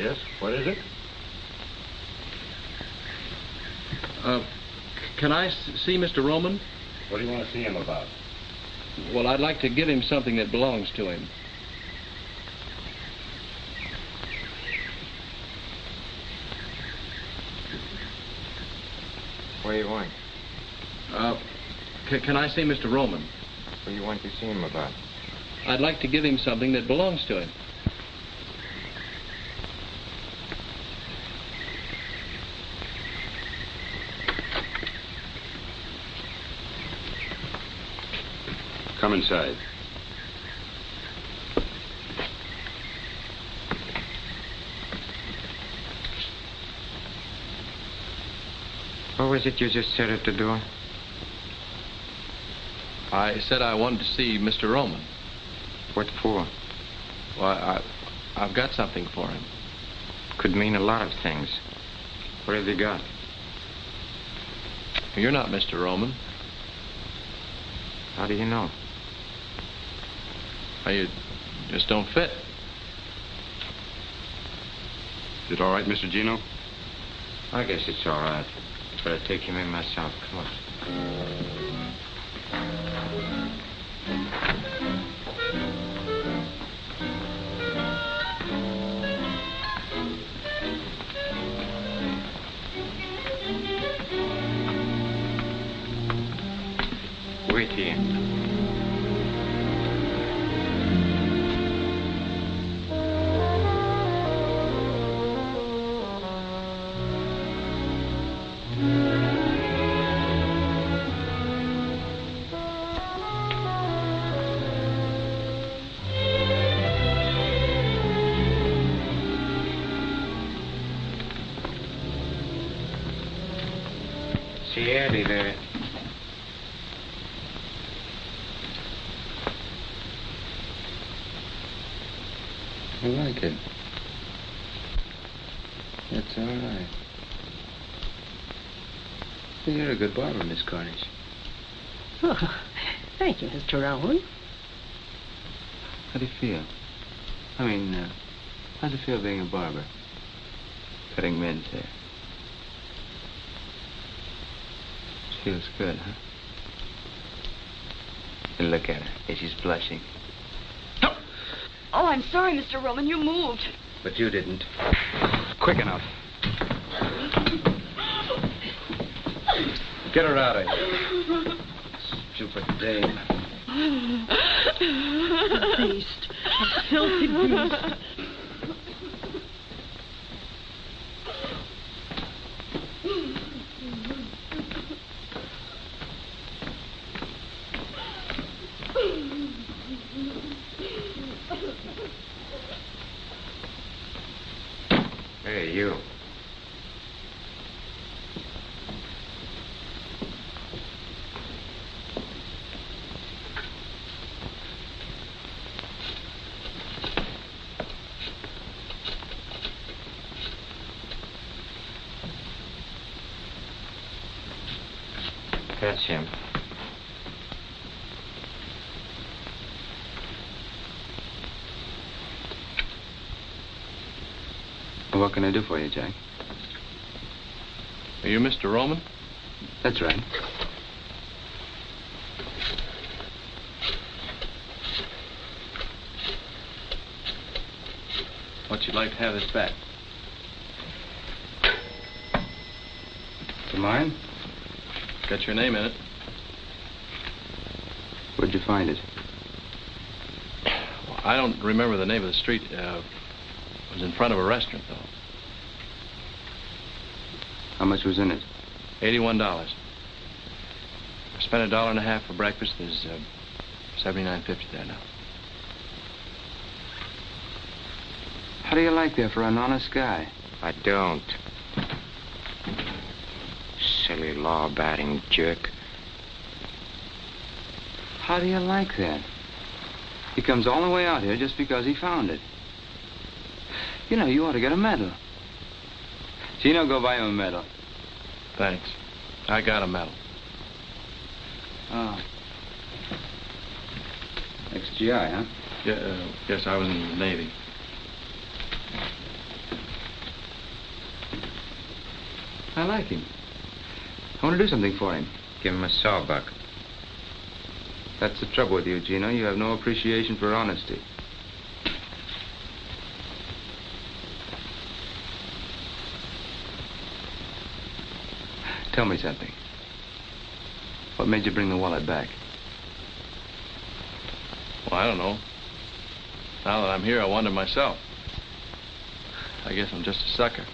Yes, what is it? Can I see Mr. Roman? What do you want to see him about? Well, I'd like to give him something that belongs to him. What do you want? Can I see Mr. Roman? What do you want to see him about? I'd like to give him something that belongs to him. Come inside. What was it you just said at the door? I said I wanted to see Mr. Roman. What for? Well, I've got something for him. Could mean a lot of things. What have you got? You're not Mr. Roman. How do you know? Well, you just don't fit. Is it all right, Mr. Gino? I guess it's all right. But I'll take him in myself. Come on. Wait here. See Eddie there. I like it. That's all right. Well, you're a good barber, Miss Cornish. Oh, thank you, Mr. Rowan. How do you feel? I mean, how's it feel being a barber? Cutting men's hair. Feels good, huh? And look at her. Hey, she's blushing. Oh, I'm sorry, Mr. Roman. You moved. But you didn't. Quick enough. Get her out of here. Stupid dame. Beast. A filthy beast. Hey, you. That's him. What can I do for you, Jack? Are you Mr. Roman? That's right. What'd you like to have this back? To mine? Got your name in it. Where'd you find it? Well, I don't remember the name of the street. It was in front of a restaurant, though. How much was in it? $81. I spent $1.50 for breakfast. There's $79.50 there now. How do you like that for an honest guy? I don't. Silly law-abiding jerk. How do you like that? He comes all the way out here just because he found it. You know, you ought to get a medal. Gino, go buy him a medal. Thanks. I got a medal. Oh. Ex-GI, huh? Yeah, yes, I was in the Navy. I like him. I want to do something for him. Give him a sawbuck. That's the trouble with you, Gino. You have no appreciation for honesty. Tell me something. What made you bring the wallet back? Well, I don't know. Now that I'm here, I wonder myself. I guess I'm just a sucker.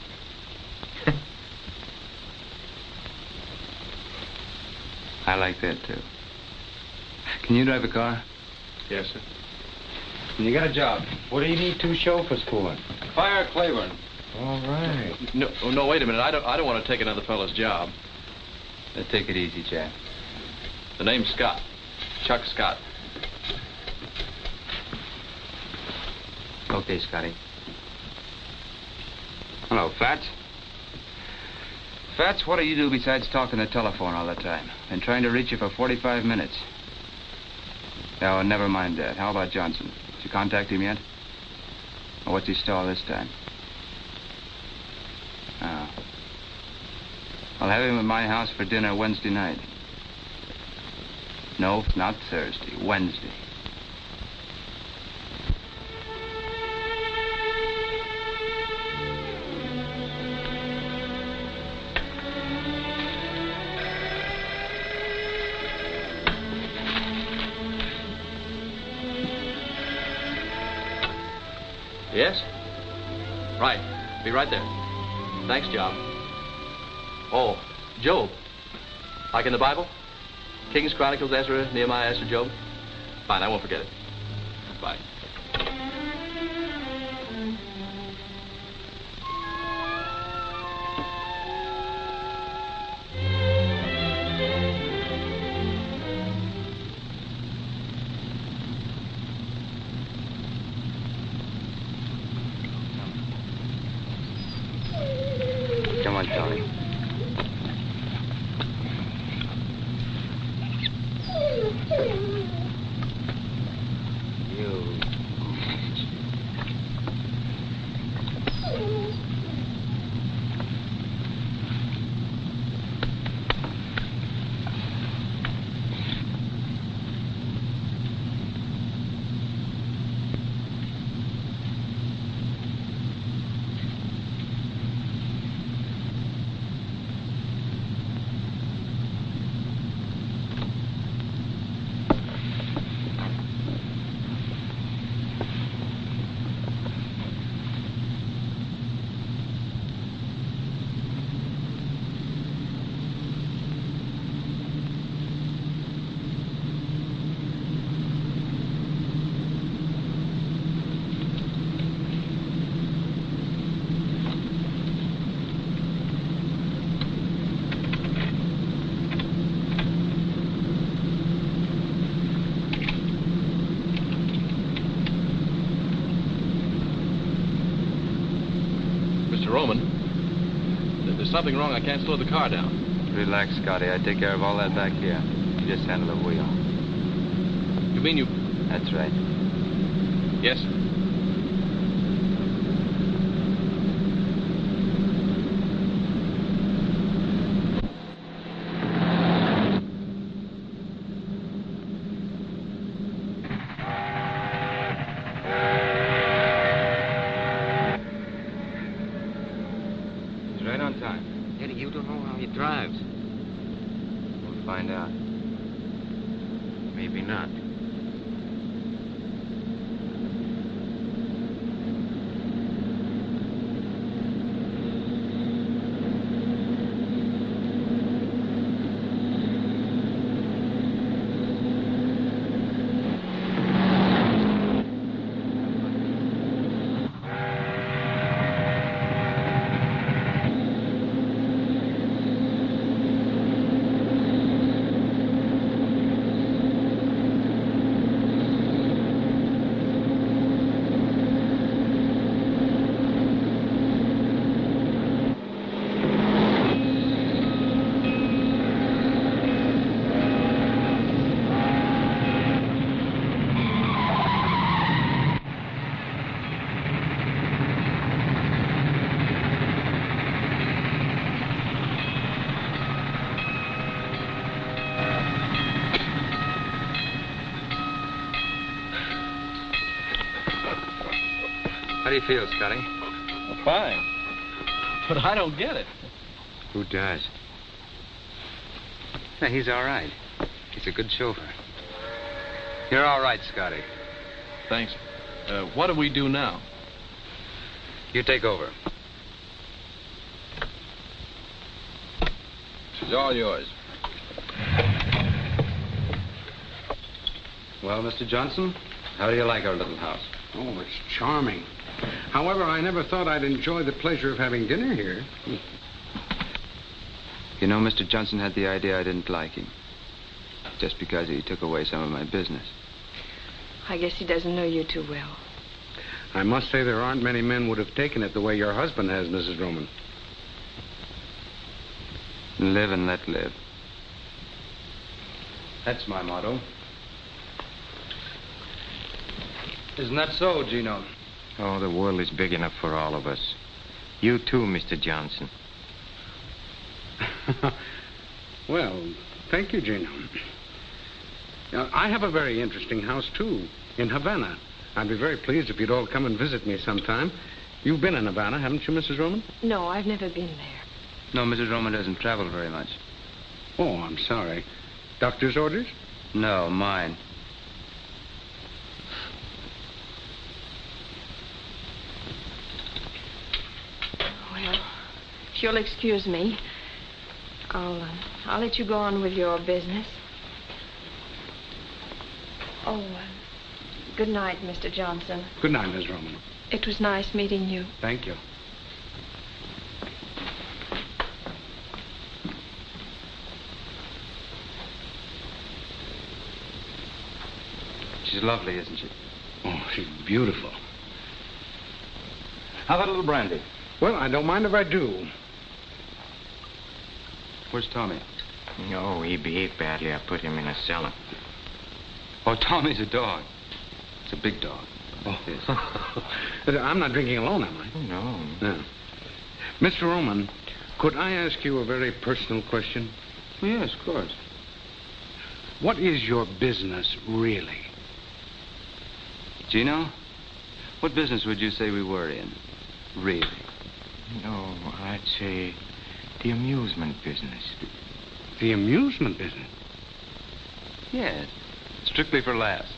I like that, too. Can you drive a car? Yes, sir. You got a job. What do you need two chauffeurs for? Fire Claiborne. All right. No, wait a minute. I don't want to take another fellow's job. Take it easy, Jack. The name's Scott. Chuck Scott. Okay, Scotty. Hello, Fats. Fats, what do you do besides talking the telephone all the time? Been trying to reach you for 45 minutes. Oh, never mind that. How about Johnson? Did you contact him yet? Or what's he stall this time? Oh. I'll have him at my house for dinner Wednesday night. No, not Thursday. Wednesday. Yes? Right. Be right there. Thanks, Job. Oh, Job. Like in the Bible? Kings, Chronicles, Ezra, Nehemiah, Esther, Job? Fine, I won't forget it. Bye. Come on, Tony. Roman, there's something wrong. I can't slow the car down. Relax, Scotty. I take care of all that back here. You just handle the wheel. You mean you... That's right. Yes, sir. Find out. Maybe not. How do you feel, Scotty? Well, fine. But I don't get it. Who does? Yeah, he's all right. He's a good chauffeur. You're all right, Scotty. Thanks. What do we do now? You take over. She's all yours. Well, Mr. Johnson, how do you like our little house? Oh, it's charming. However, I never thought I'd enjoy the pleasure of having dinner here. You know, Mr. Johnson had the idea I didn't like him. Just because he took away some of my business. I guess he doesn't know you too well. I must say there aren't many men would have taken it the way your husband has, Mrs. Roman. Live and let live. That's my motto. Isn't that so, Gino? Oh, the world is big enough for all of us. You too, Mr. Johnson. Well, thank you, Gino. I have a very interesting house, too, in Havana. I'd be very pleased if you'd all come and visit me sometime. You've been in Havana, haven't you, Mrs. Roman? No, I've never been there. No, Mrs. Roman doesn't travel very much. Oh, I'm sorry. Doctor's orders? No, mine. Well, if you'll excuse me, I'll let you go on with your business. Oh, good night, Mr. Johnson. Good night, Miss Roman. It was nice meeting you. Thank you. She's lovely, isn't she? Oh, she's beautiful. How about a little brandy? Well, I don't mind if I do. Where's Tommy? No, he behaved badly. I put him in a cellar. Oh, Tommy's a dog. It's a big dog. Oh. Yes. I'm not drinking alone, am I? Oh, no. No. Mr. Roman, could I ask you a very personal question? Yes, of course. What is your business, really? Gino, what business would you say we were in? Really? No, I'd say the amusement business. The amusement business? Yes. Strictly for laughs.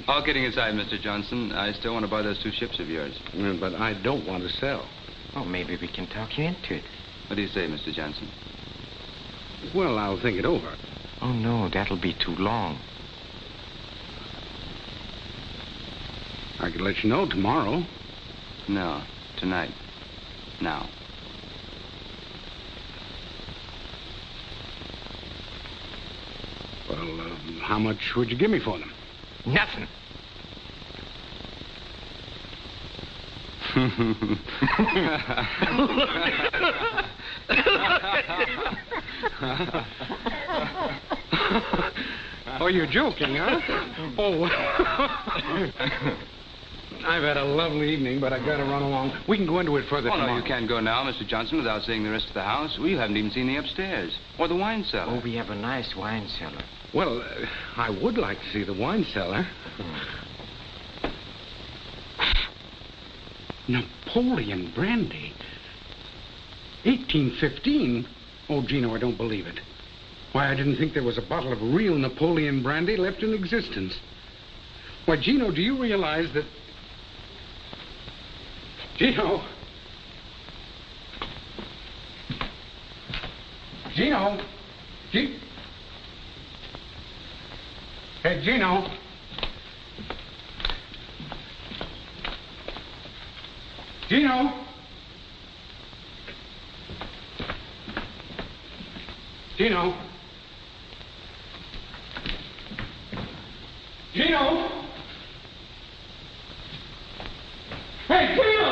All kidding aside, Mr. Johnson, I still want to buy those 2 ships of yours. But I don't want to sell. Oh, maybe we can talk you into it. What do you say, Mr. Johnson? Well, I'll think it over. Oh, no, that'll be too long. I could let you know tomorrow. No, tonight. Now. Well, how much would you give me for them? Nothing. Oh, you're joking, huh? Oh. I've had a lovely evening, but I've got to run along. We can go into it further tomorrow. No, you can't go now, Mr. Johnson, without seeing the rest of the house. We haven't even seen the upstairs. Or the wine cellar. Oh, we have a nice wine cellar. Well, I would like to see the wine cellar. Napoleon brandy? 1815? Oh, Gino, I don't believe it. Why, I didn't think there was a bottle of real Napoleon brandy left in existence. Why, Gino, do you realize that... Gino! Gino! Hey, Gino! Gino! Gino! Gino! Hey, Gino!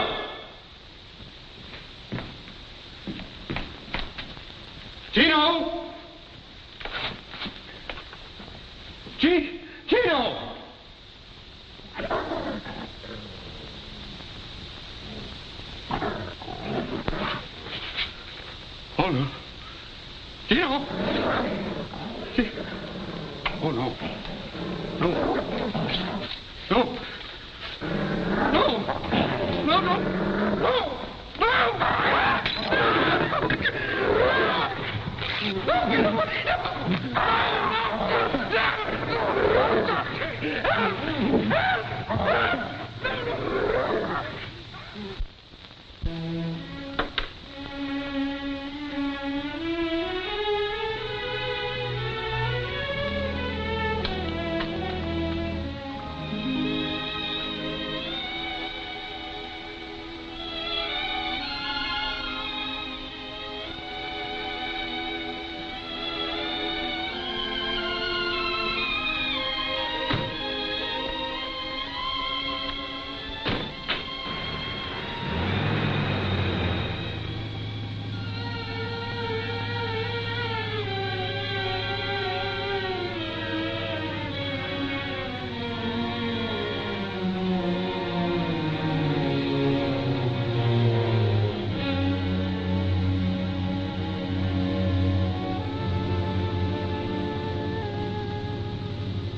Gino! Gino! Oh, no. Gino! Oh, no. No. No. No. No, no. No.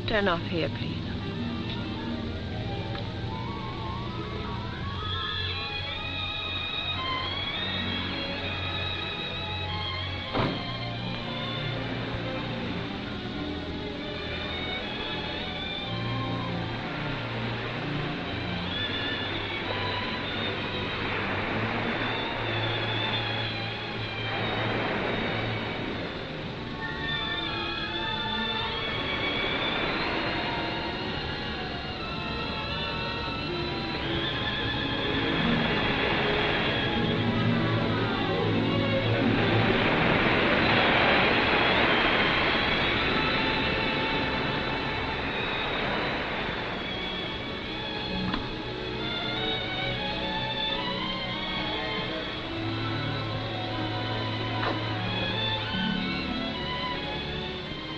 Turn off here, please.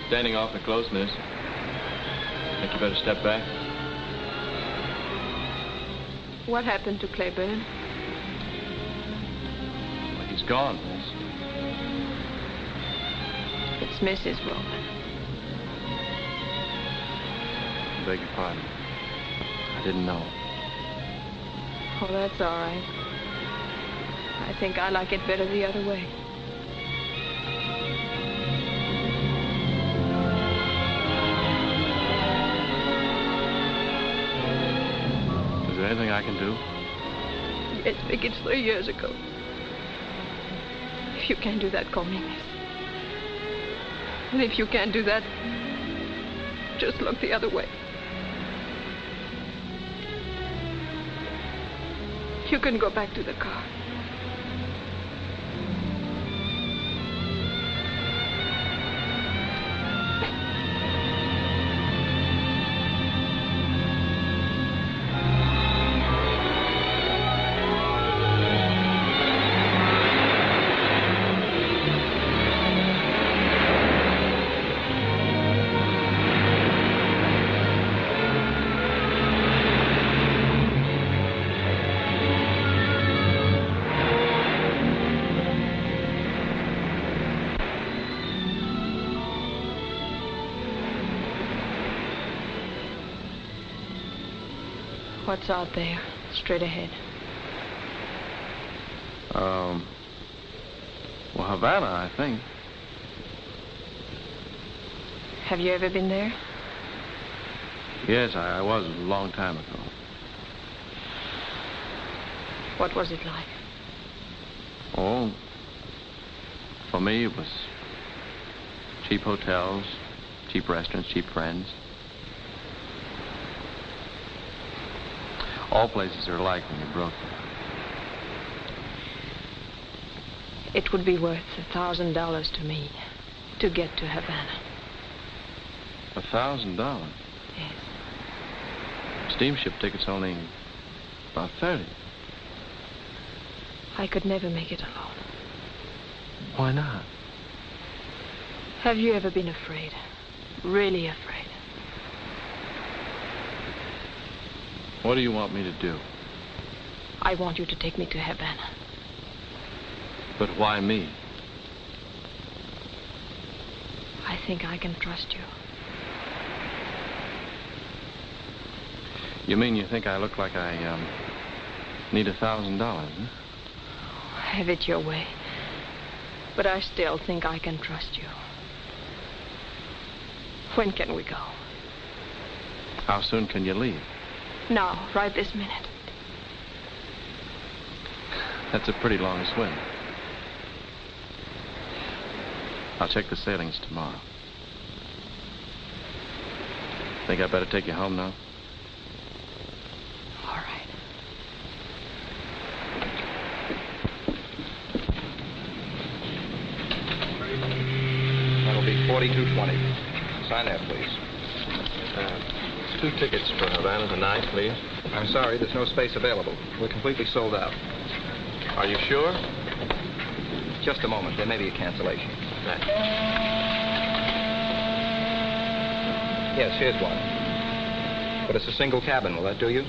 Standing awfully close, miss. Think you better step back? What happened to Claiborne? Well, he's gone, miss. It's Mrs. Roman. I beg your pardon. I didn't know. Oh, that's all right. I think I like it better the other way. Is there anything I can do? Yes, Vic, it's 3 years ago. If you can't do that, call me miss. And if you can't do that, just look the other way. You can go back to the car. What's out there, straight ahead? Well, Havana, I think. Have you ever been there? Yes, I was a long time ago. What was it like? Oh, for me, it was cheap hotels, cheap restaurants, cheap friends. All places are alike when you're broke. It would be worth $1,000 to me to get to Havana. $1,000? Yes. Steamship tickets only about 30. I could never make it alone. Why not? Have you ever been afraid? Really afraid? What do you want me to do? I want you to take me to Havana. But why me? I think I can trust you. You mean you think I look like I, need $1,000, huh? Have it your way. But I still think I can trust you. When can we go? How soon can you leave? Now, right this minute. That's a pretty long swim. I'll check the sailings tomorrow. Think I better take you home now? All right. That'll be 4220. Sign there, please. 2 tickets for Havana tonight, please. I'm sorry, there's no space available. We're completely sold out. Are you sure? Just a moment. There may be a cancellation. Yes, here's one. But it's a single cabin. Will that do you?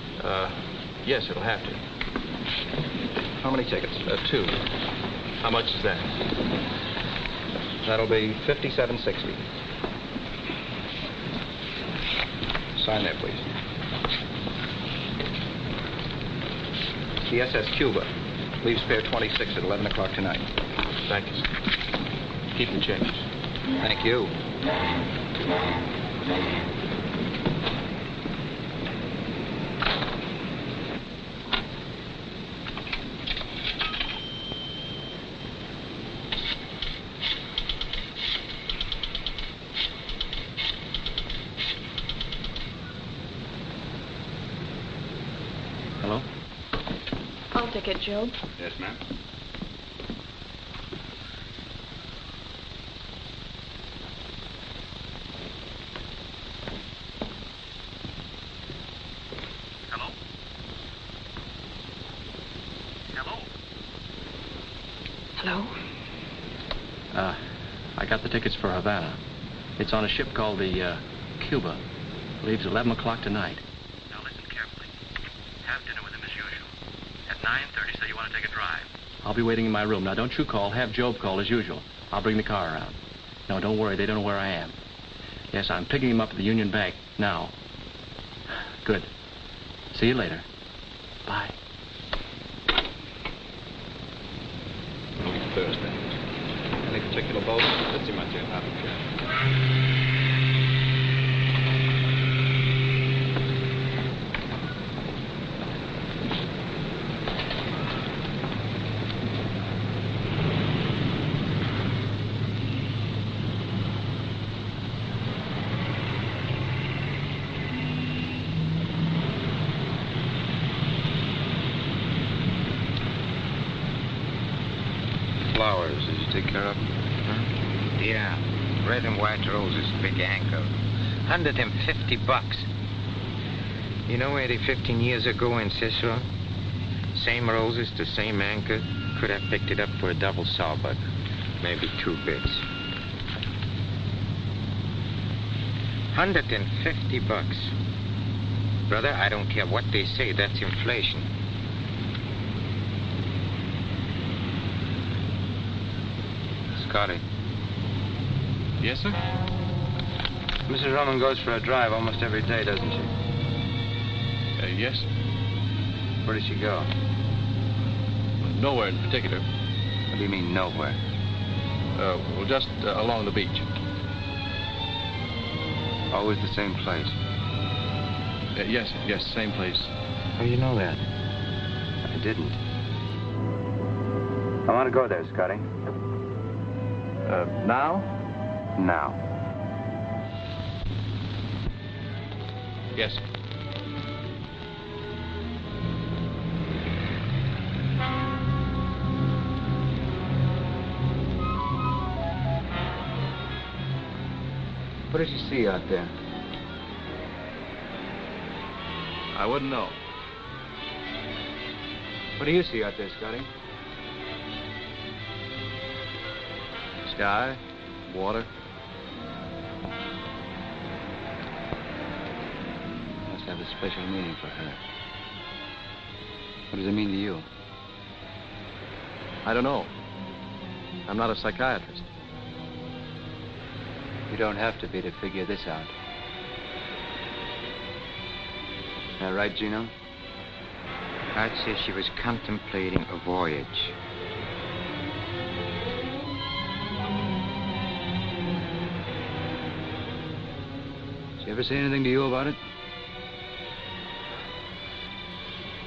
Yes, it'll have to. How many tickets? 2. How much is that? That'll be $57.60. Sign there, please. The SS Cuba. Leaves fare 26 at 11 o'clock tonight. Thank you, sir. Keep the change. Thank you. Hello? I'll take it, Job. Yes, ma'am. Hello? I got the tickets for Havana. It's on a ship called the, Cuba. Leaves 11 o'clock tonight. Now listen carefully. Have dinner with him as usual. At 9:30, say you want to take a drive. I'll be waiting in my room. Now, don't you call. Have Job call as usual. I'll bring the car around. No, don't worry. They don't know where I am. Yes, I'm picking him up at the Union Bank now. Good. See you later. Bye. Thursday. Any particular boat? Let's see my dear. Flowers, did you take care of them? Huh? Yeah. Red and white roses, big anchor. $150. You know where they 15 years ago in Cicero? Same roses, the same anchor. Could have picked it up for a double sawbuck. Maybe 2 bits. $150. Brother, I don't care what they say. That's inflation. Scotty. Yes, sir? Mrs. Roman goes for a drive almost every day, doesn't she? Yes. Where does she go? Nowhere in particular. What do you mean, nowhere? Well, just along the beach. Always the same place. Yes, same place. How do you know that? I didn't. I want to go there, Scotty. Now? Now. Yes. What did you see out there? I wouldn't know. What do you see out there, Scotty? Sky, water. Must have a special meaning for her. What does it mean to you? I don't know. I'm not a psychiatrist. You don't have to be to figure this out. That right, Gino? I'd say she was contemplating a voyage. Did she ever say anything to you about it?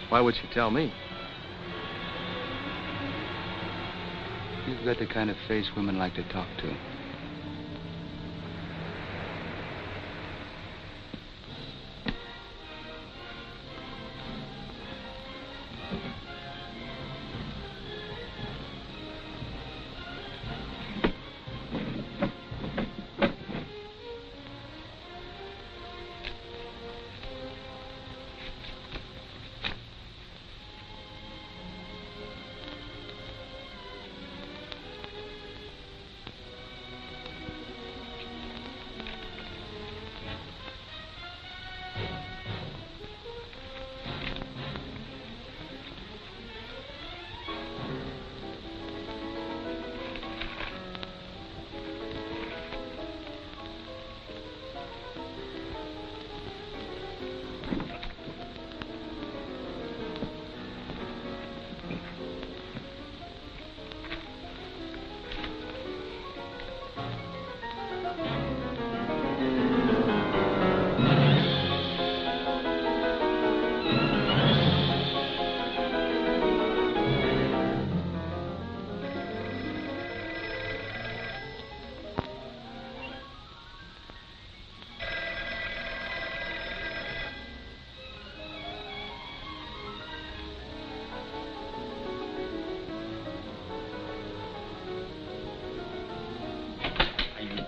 Why would she tell me? You've got the kind of face women like to talk to.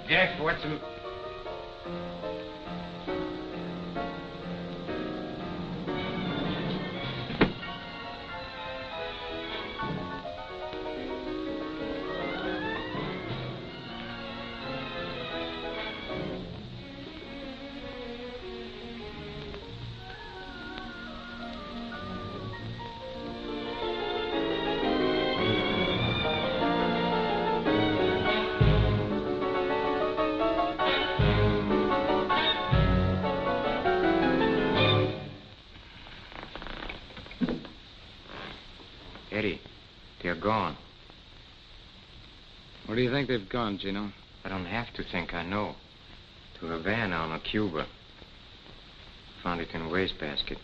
Deaf, what's the... Eddie, they're gone. Where do you think they've gone, Gino? I don't have to think, I know. To Havana on a Cuba. Found it in a wastebasket.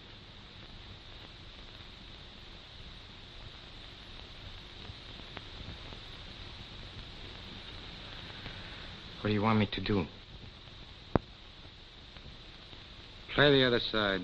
What do you want me to do? Play the other side.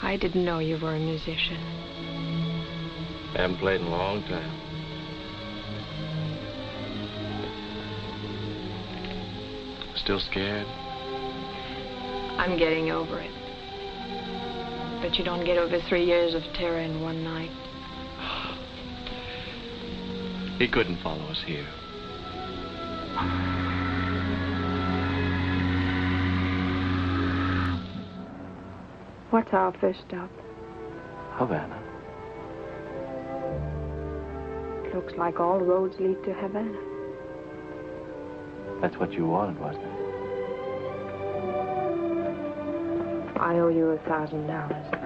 I didn't know you were a musician. Haven't played in a long time. Still scared? I'm getting over it. But you don't get over 3 years of terror in one night. He couldn't follow us here. What's our first stop? Havana. It looks like all roads lead to Havana. That's what you wanted, wasn't it? I owe you $1,000.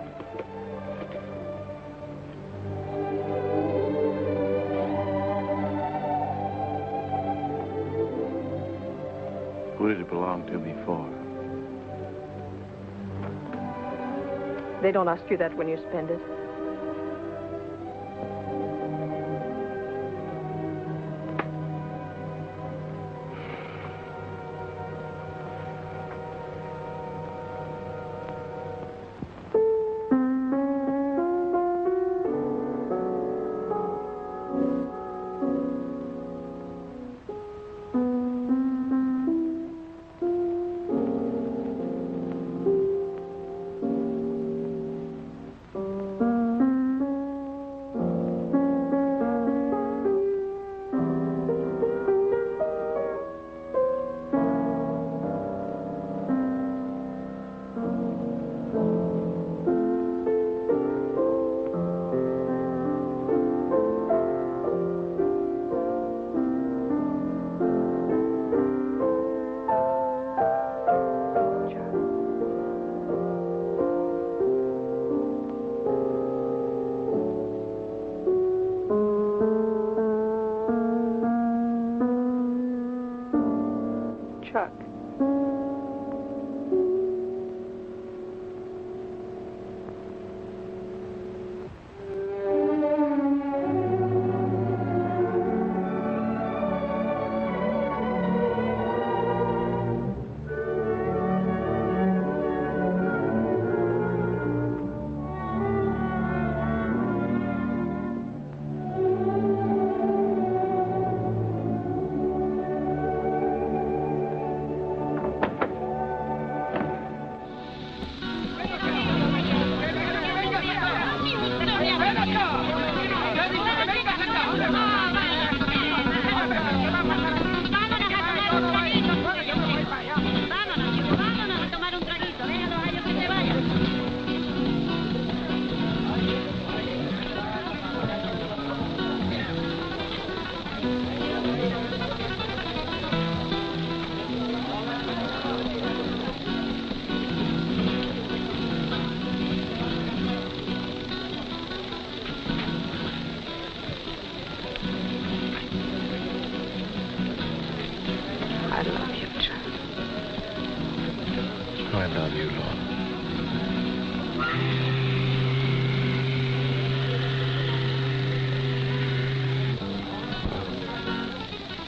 Who did it belong to before? They don't ask you that when you spend it. Chuck. I love you, Chuck. I love you, Laura.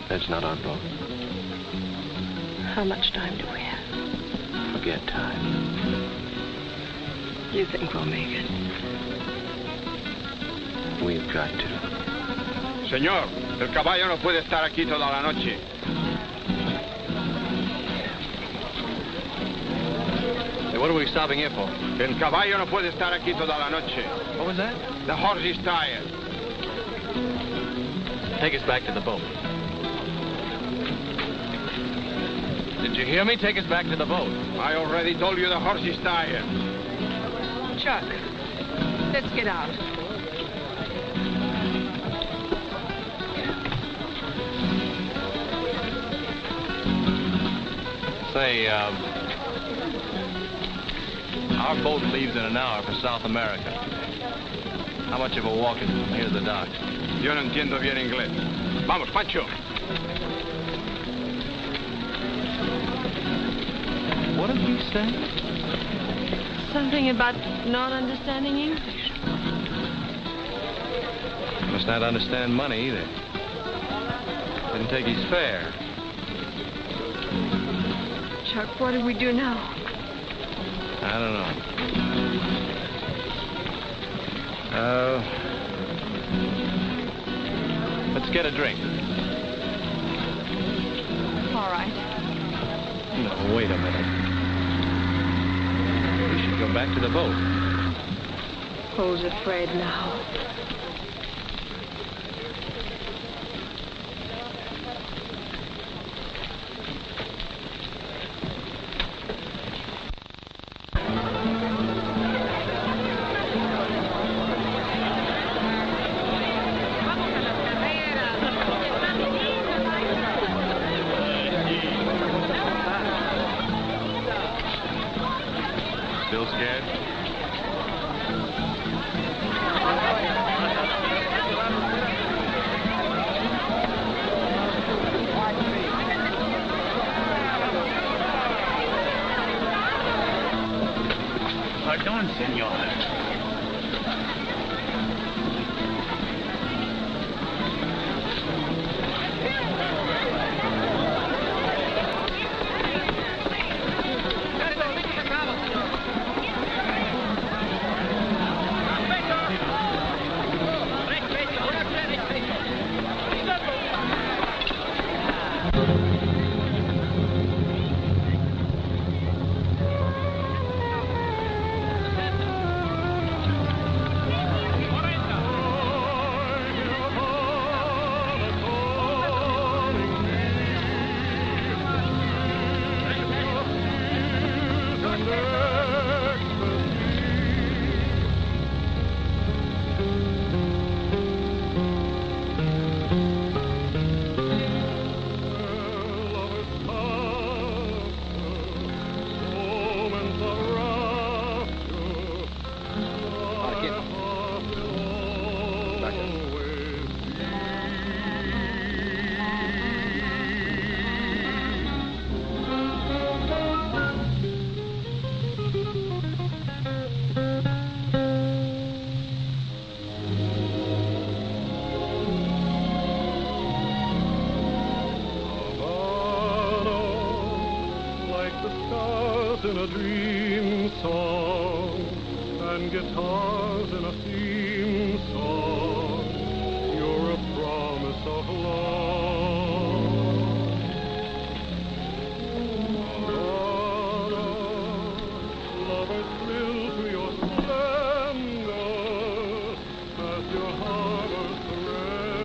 That's not our boat. How much time do we have? Forget time. You think we'll make it? We've got to. Señor, el caballo no puede estar aquí toda la noche. Hey, what are we stopping here for? El caballo no puede estar aquí toda la noche. What was that? The horse is tired. Take us back to the boat. Did you hear me? Take us back to the boat. I already told you the horse is tired. Chuck, let's get out. Say, our boat leaves in an hour for South America. How much of a walk is it from here to the dock? Yo no entiendo bien inglés. Vamos, Pancho. What did you say? Something about not understanding English. Must not understand money either. Didn't take his fare. Chuck, what do we do now? I don't know. Let's get a drink. All right. No, wait a minute. We should go back to the boat. Who's afraid now? Still scared? Pardon, senor. In a dream song and guitars in a theme song, you're a promise of love. Lovers thrill to your splendor as your harbors surrender.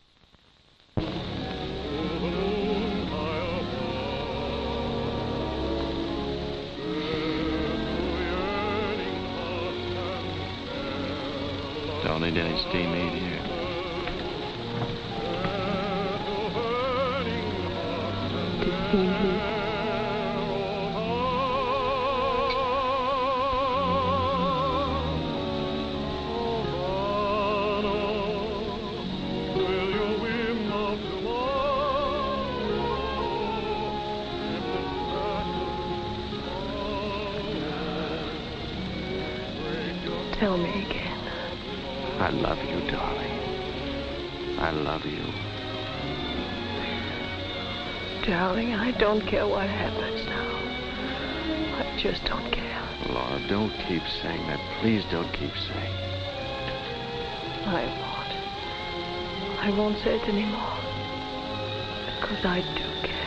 Don't need any steam heat here. Tell me again. I love you, darling. I love you. Darling, I don't care what happens now. I just don't care. Laura, don't keep saying that. Please don't keep saying it. I won't. I won't say it anymore. Because I do care.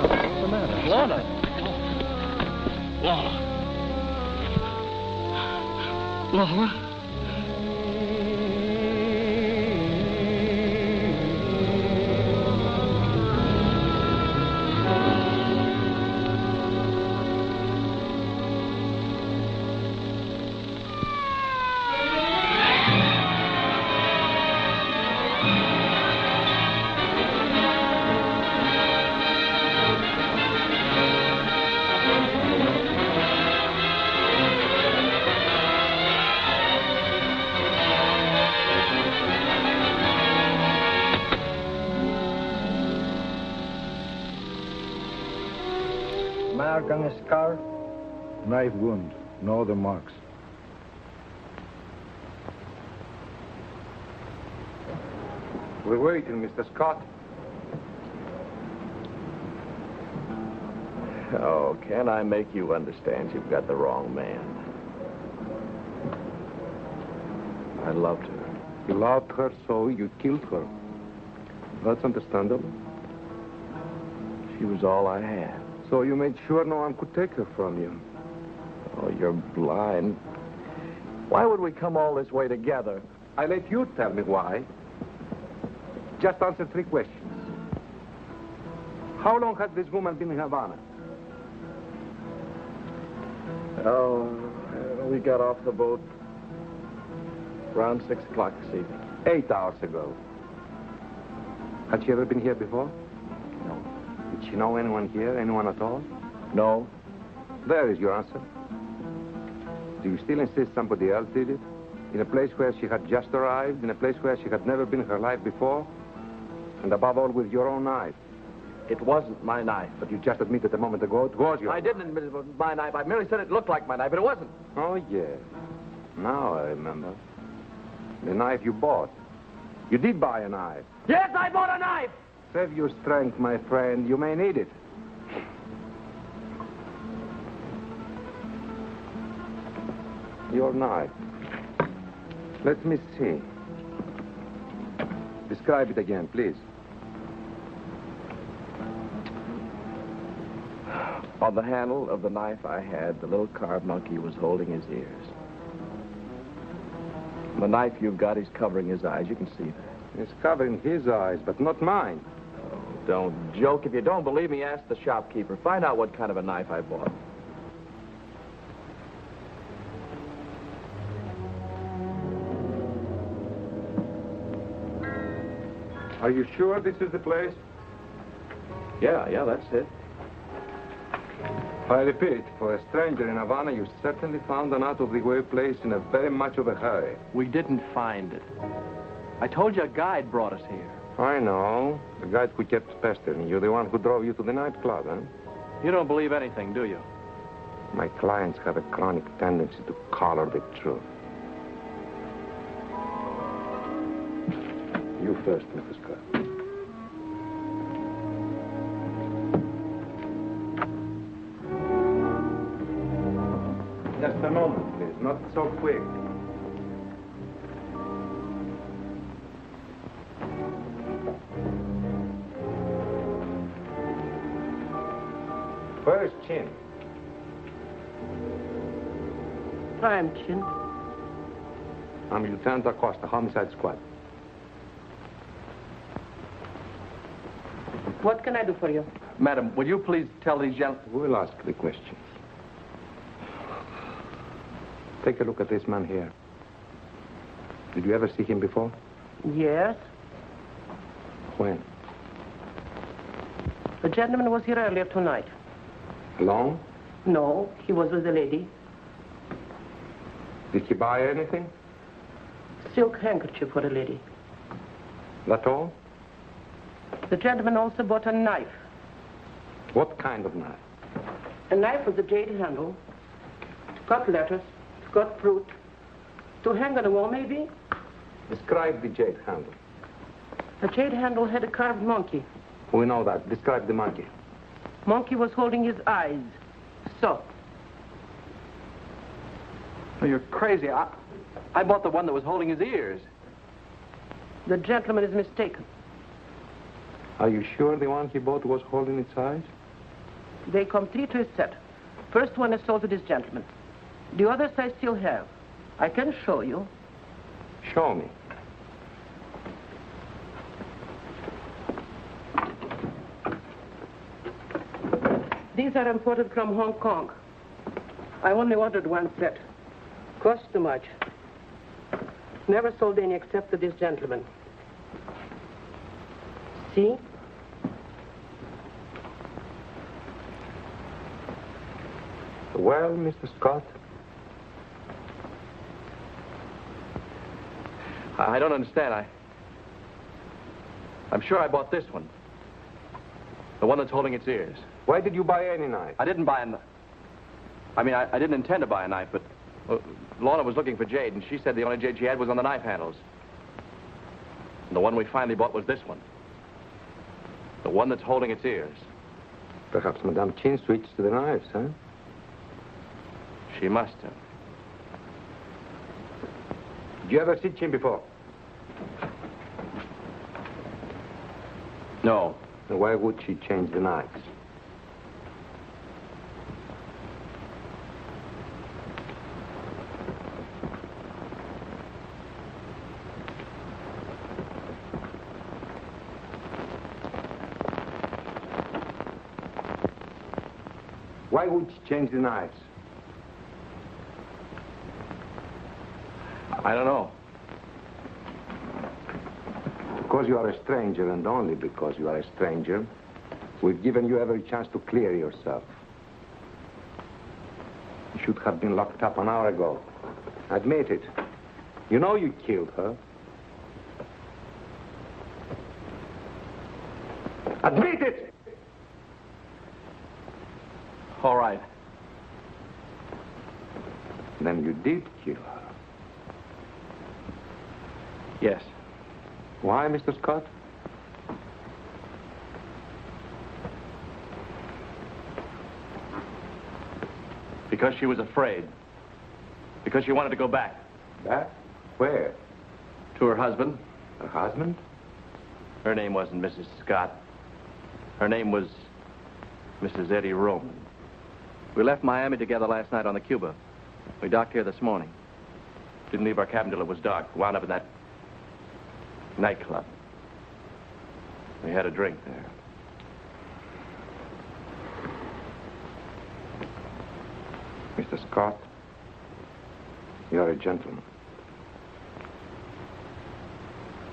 What's the matter? Lorna! Laura! Laura? Mark on his scar, knife wound, no other marks. We're waiting, Mr. Scott. Oh, can I make you understand you've got the wrong man? I loved her. You loved her, so you killed her. That's understandable. She was all I had. So you made sure no one could take her from you. Oh, you're blind. Why would we come all this way together? I let you tell me why. Just answer 3 questions. How long has this woman been in Havana? Oh, we got off the boat around 6 o'clock this evening. 8 hours ago. Had she ever been here before? No. Did she know anyone here, anyone at all? No, There is your answer. Do you still insist somebody else did it? In a place where she had just arrived, in a place where she had never been in her life before? And above all, with your own knife. It wasn't my knife. But you just admitted a moment ago it was your I didn't admit it was my knife. I merely said it looked like my knife, but it wasn't. Oh, yes. Now I remember. The knife you bought. You did buy a knife. Yes, I bought a knife! Save your strength, my friend. You may need it. Your knife. Let me see. Describe it again, please. On the handle of the knife I had, the little carved monkey was holding his ears. The knife you've got is covering his eyes. You can see that. It's covering his eyes, but not mine. Oh, don't joke. If you don't believe me, ask the shopkeeper. Find out what kind of a knife I bought. Are you sure this is the place? Yeah, that's it. I repeat, for a stranger in Havana, you certainly found an out-of-the-way place in a very much of a hurry. We didn't find it. I told you a guide brought us here. I know. The guide who kept pestering you, the one who drove you to the nightclub, huh? You don't believe anything, do you? My clients have a chronic tendency to color the truth. You first, Mrs. Scott. Just a moment, please. Not so quick. Where is Chin? I'm Chin. I'm Lieutenant Acosta, Homicide Squad. What can I do for you? Madam, will you please tell these gentlemen... We'll ask the questions. Take a look at this man here. Did you ever see him before? Yes. When? The gentleman was here earlier tonight. Alone? No, he was with a lady. Did he buy anything? Silk handkerchief for a lady. That all? The gentleman also bought a knife. What kind of knife? A knife with a jade handle. It's got letters. It's got fruit. To hang on the wall, maybe? Describe the jade handle. The jade handle had a carved monkey. We know that. Describe the monkey. Monkey was holding his eyes. So. Oh, you're crazy. I bought the one that was holding his ears. The gentleman is mistaken. Are you sure the one he bought was holding its eyes? They come 3 to a set. First one is sold to this gentleman. The others I still have. I can show you. Show me. These are imported from Hong Kong. I only ordered one set. Cost too much. Never sold any except to this gentleman. See? Well, Mr. Scott? I don't understand. I'm sure I bought this one. The one that's holding its ears. Why did you buy any knife? I didn't buy a knife. I mean, I didn't intend to buy a knife, but Lorna was looking for jade, and she said the only jade she had was on the knife handles. And the one we finally bought was this one. The one that's holding its ears. Perhaps Madame Chin switched to the knives, huh? She must have. Did you ever see Chin before? No. Then why would she change the knives? Why would she change the knives? I don't know. Because you are a stranger, and only because you are a stranger, we've given you every chance to clear yourself. should have been locked up an hour ago. Admit it. You know you killed her. Admit it! All right. Then you did kill her. Yes. Why, Mr. Scott? Because she was afraid. Because she wanted to go back. Back? Where? To her husband. Her husband? Her name wasn't Mrs. Scott. Her name was Mrs. Eddie Roman. We left Miami together last night on the Cuba. We docked here this morning. Didn't leave our cabin till it was dark. Wound up in that nightclub. We had a drink there. Mr. Scott, you're a gentleman.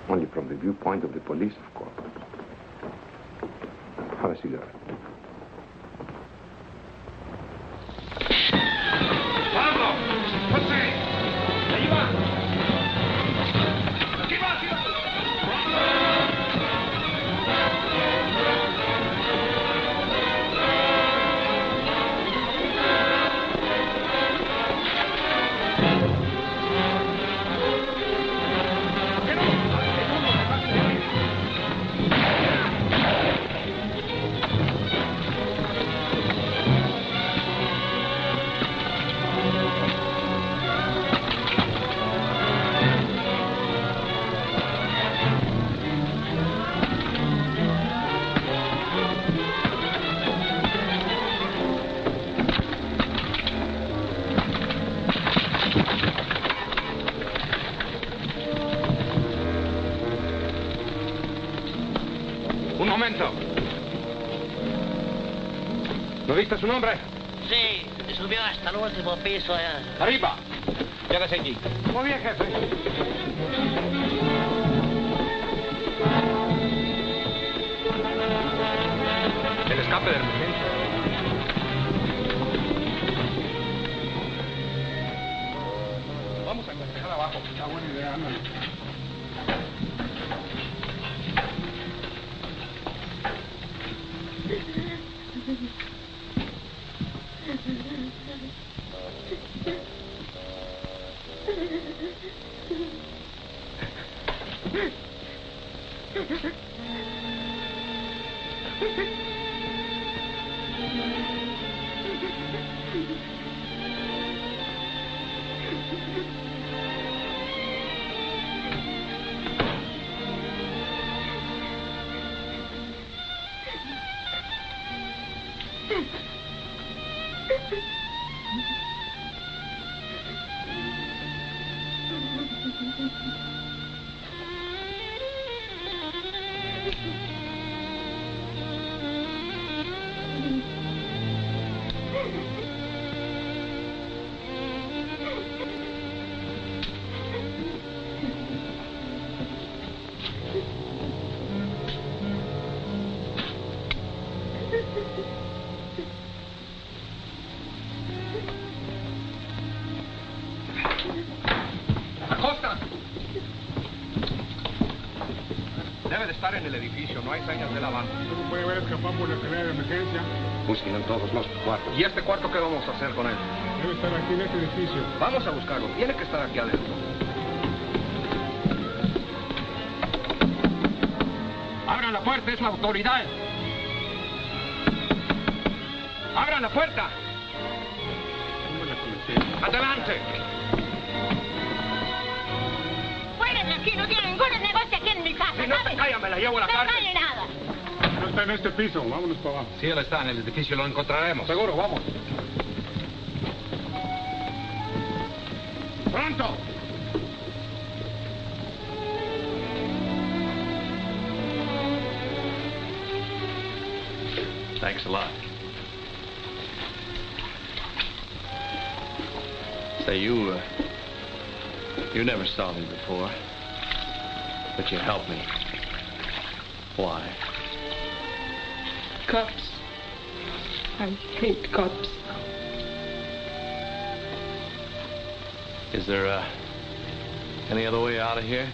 Only from the viewpoint of the police, of course. Have a cigarette. ¡Pablo! ¡José! ¡Ahí va! ¡Aquí va! ¡Aquí va! Un momento. ¿No viste su nombre? Sí, subió hasta el último piso allá. Arriba. Quédese aquí. Muy bien, jefe. El escape del emergencia. Vamos a cotejar abajo. Está buena idea, ándale. Debe de estar en el edificio, no hay señas de la banda. No puede haber escapado por la escalera de emergencia. Busquen en todos los cuartos. ¿Y este cuarto qué vamos a hacer con él? Debe estar aquí en este edificio. Vamos a buscarlo, tiene que estar aquí adentro. ¡Abran la puerta, es la autoridad! ¡Abran la puerta! ¡Adelante! Fuera de aquí, no tiene ningún negocio aquí en mi casa, Si no te callas, me la llevo a la cárcel. No vale nada. No está en este piso, vámonos para abajo. Si él está en el edificio, lo encontraremos. Seguro, vamos. ¡Pronto! Thanks a lot. Say, you never saw me before, but you helped me. Why? Cops. I hate cops. Is there, any other way out of here?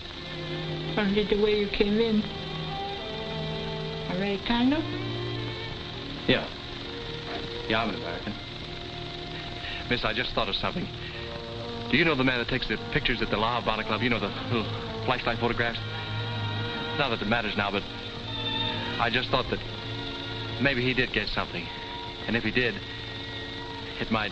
Only the way you came in. Americano? Yeah. Yeah, I'm an American. Miss, I just thought of something. Do you know the man that takes the pictures at the La Habana Club? You know, the little flashlight photographs? Not that it matters now, but I just thought that maybe he did get something. And if he did, it might...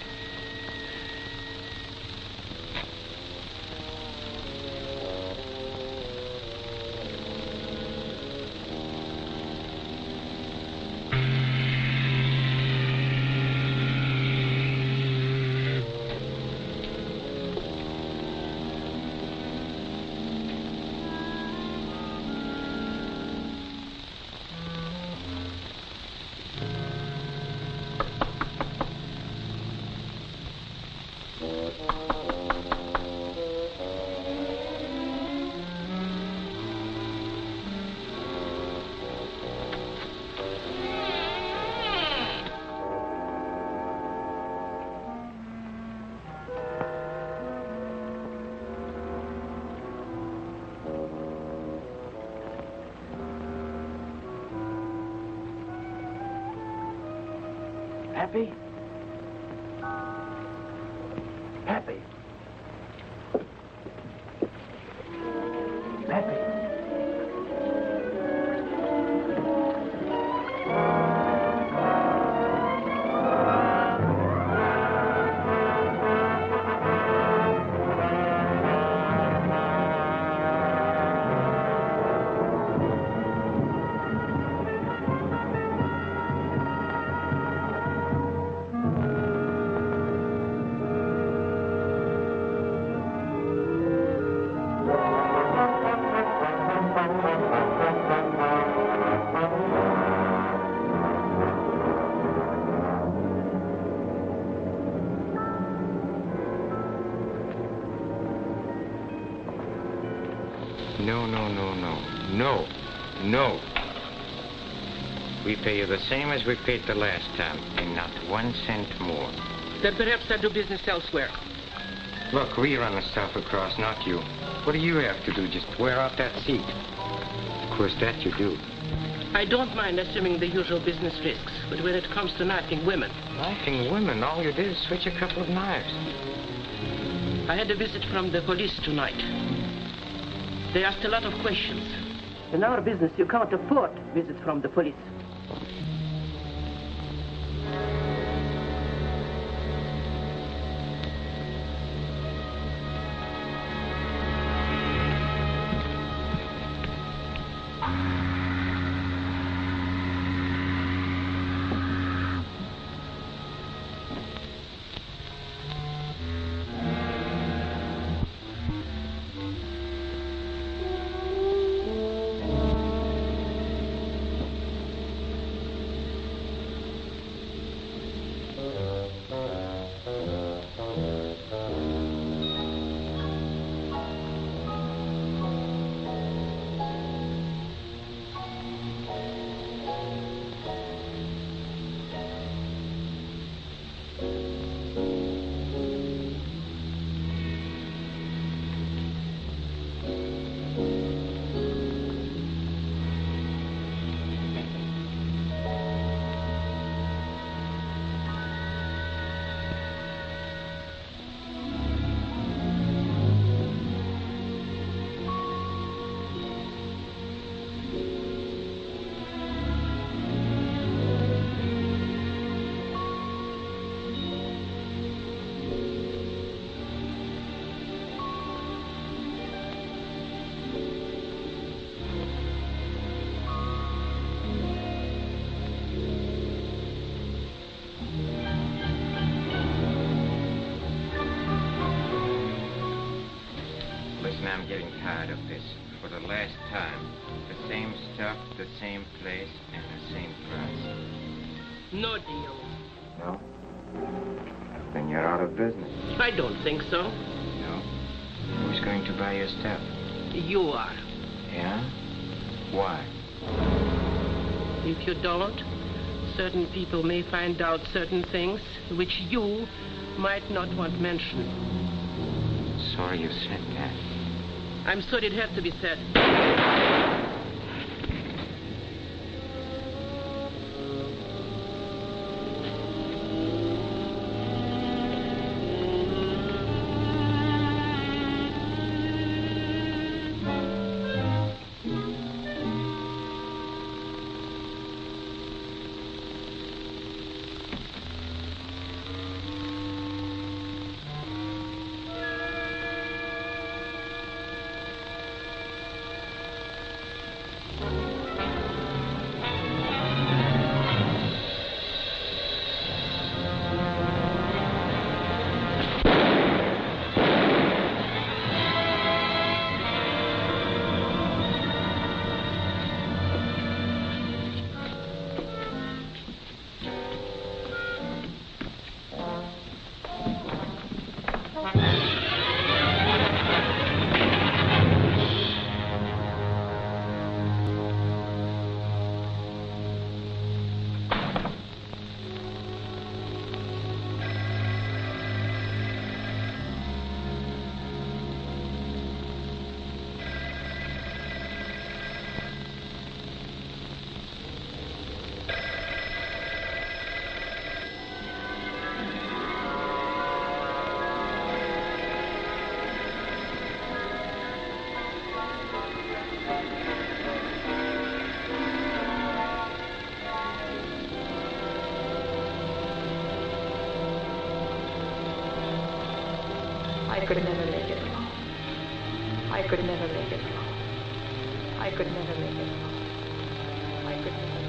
Happy? Happy? Happy? No. We pay you the same as we paid the last time, and not 1 cent more. Then perhaps I'll do business elsewhere. Look, we run the stuff across, not you. What do you have to do? Just wear out that seat. Of course, that you do. I don't mind assuming the usual business risks, but when it comes to knifing women... Knifing women? All you did is switch a couple of knives. I had a visit from the police tonight. They asked a lot of questions. In our business, you can't afford visits from the police. I'm getting tired of this. For the last time, the same stuff, the same place, and the same price. No deal. No? Then you're out of business. I don't think so. No? Who's going to buy your stuff? You are. Yeah? Why? If you don't, certain people may find out certain things which you might not want mentioned. sorry you said that. I'm sorry it had to be said. I could never make it alone. I could never make it alone. I could never make it alone. I could never make it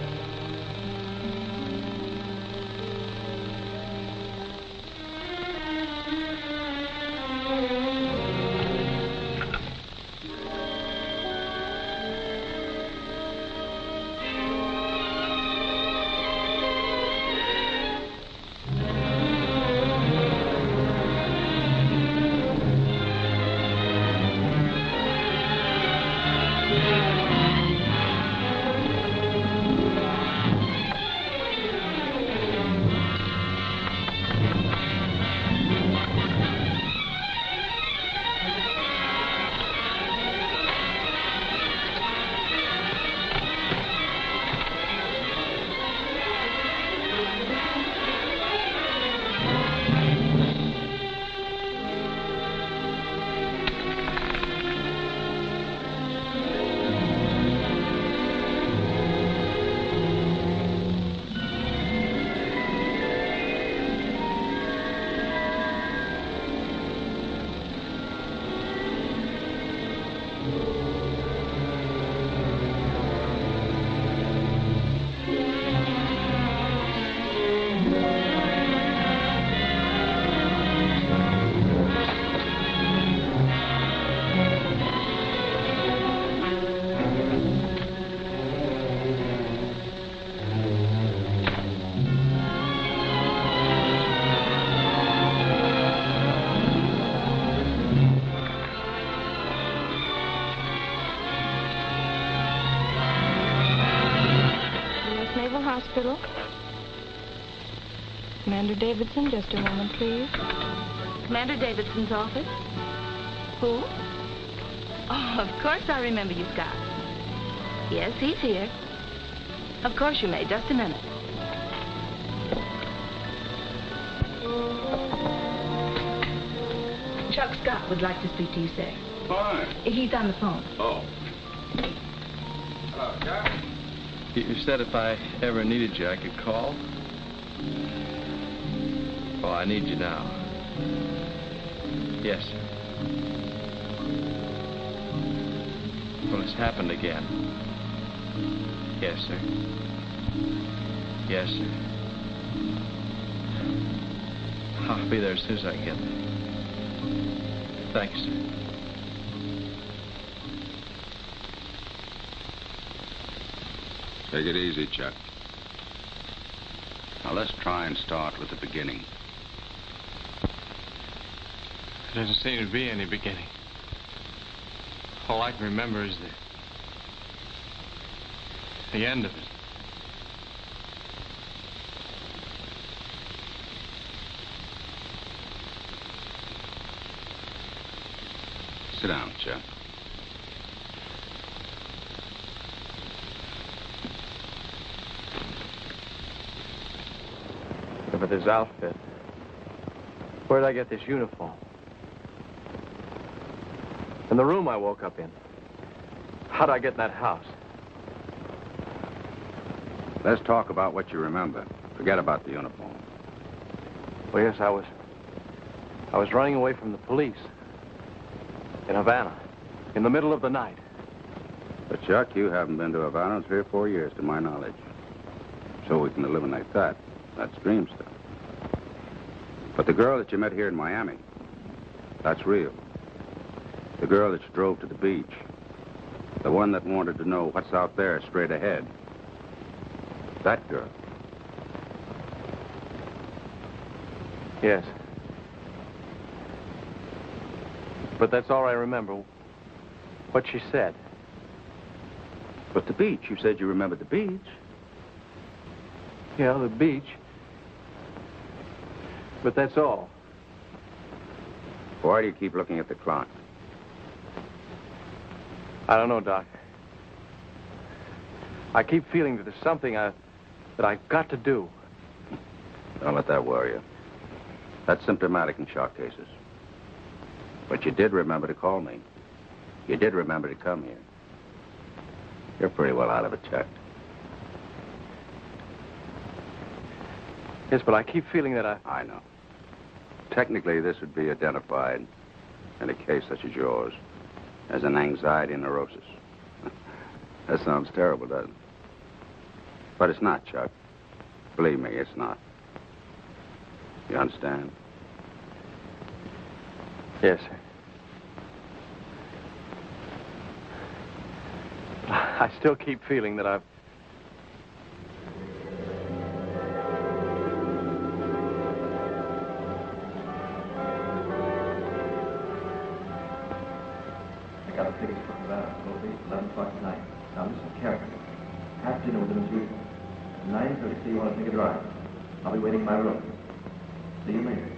Hospital. Commander Davidson, just a moment, please. Commander Davidson's office? Who? Oh, of course I remember you, Scott. Yes, he's here. Of course you may. Just a minute. Chuck Scott would like to speak to you, sir. Fine. He's on the phone. Oh. Hello, Chuck. You said if I ever needed you, I could call? Well, I need you now. Yes, sir. Well, it's happened again. Yes, sir. Yes, sir. I'll be there as soon as I can get there. Thanks, sir. Take it easy, Chuck. Now, let's try and start with the beginning. There doesn't seem to be any beginning. All I can remember is the end of it. Sit down, Chuck. Look at this outfit. Where'd I get this uniform? And the room I woke up in. How'd I get in that house? Let's talk about what you remember. Forget about the uniform. Well, yes, I was running away from the police. In Havana. In the middle of the night. But, Chuck, you haven't been to Havana in 3 or 4 years, to my knowledge. So we can eliminate that. That's dream stuff. But the girl that you met here in Miami, that's real. The girl that you drove to the beach. The one that wanted to know what's out there straight ahead. That girl. Yes. But that's all I remember. What she said. But the beach. You said you remembered the beach. Yeah, the beach. But that's all. Why do you keep looking at the clock? I don't know, Doc. I keep feeling that there's something that I've got to do. Don't let that worry you. That's symptomatic in shock cases. But you did remember to call me. You did remember to come here. You're pretty well out of it, Chuck. Yes, but I keep feeling that I know. Technically, this would be identified in a case such as yours as an anxiety neurosis. That sounds terrible, doesn't it? But it's not, Chuck. Believe me, it's not. You understand? Yes, sir. I still keep feeling that I've... I got a ticket for Havana. It'll be 11 o'clock tonight. Now listen carefully. Have dinner with them as usual. 9:30, you want to take a drive. I'll be waiting in my room. See you later.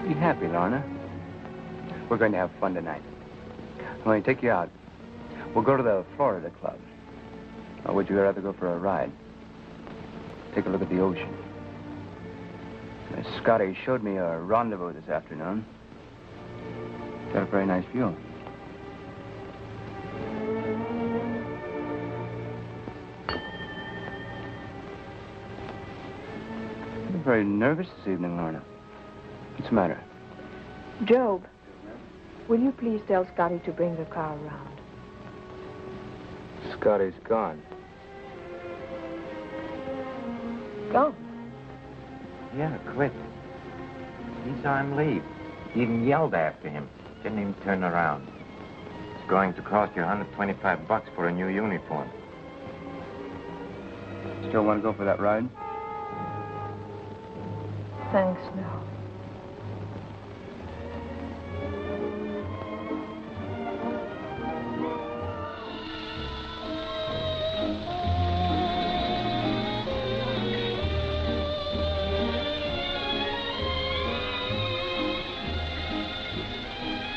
Be happy, Lorna. We're going to have fun tonight. I'm going to take you out. We'll go to the Florida Club. Or would you rather go for a ride? Take a look at the ocean. Scotty showed me a rendezvous this afternoon. Got a very nice view. You're very nervous this evening, Lorna. What's the matter? Job, will you please tell Scotty to bring the car around? Scotty's gone. Gone? Yeah, quit. He saw him leave. He even yelled after him. Didn't even turn around. It's going to cost you $125 for a new uniform. Still want to go for that ride? Thanks, no.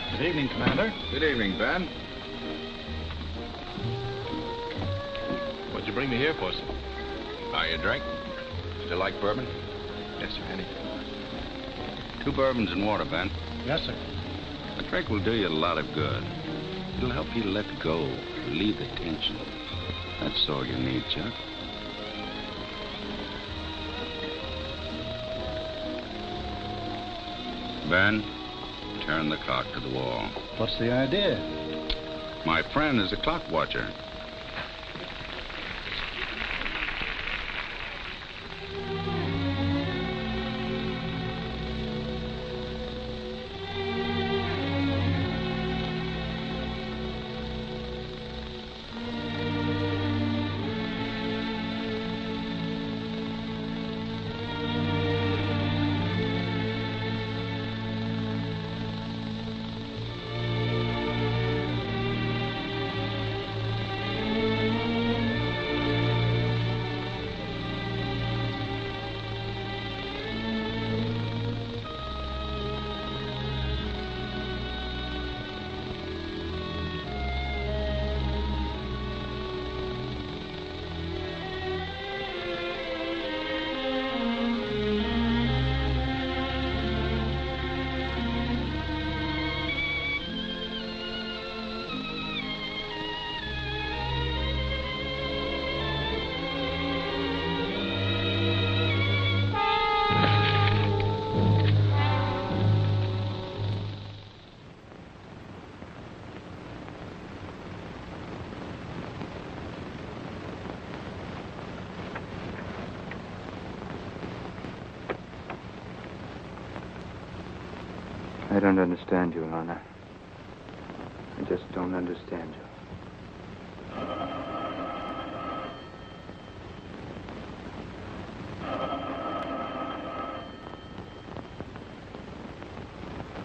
Good evening, Commander. Good evening, Ben. What'd you bring me here for, sir? Are you a drink? Still like bourbon? Yes, sir, anything. 2 bourbons and water, Ben. Yes, sir. A drink will do you a lot of good. It'll help you let go, relieve the tension. That's all you need, Chuck. Ben, turn the clock to the wall. What's the idea? My friend is a clock watcher. I don't understand you, Lorna. I just don't understand you.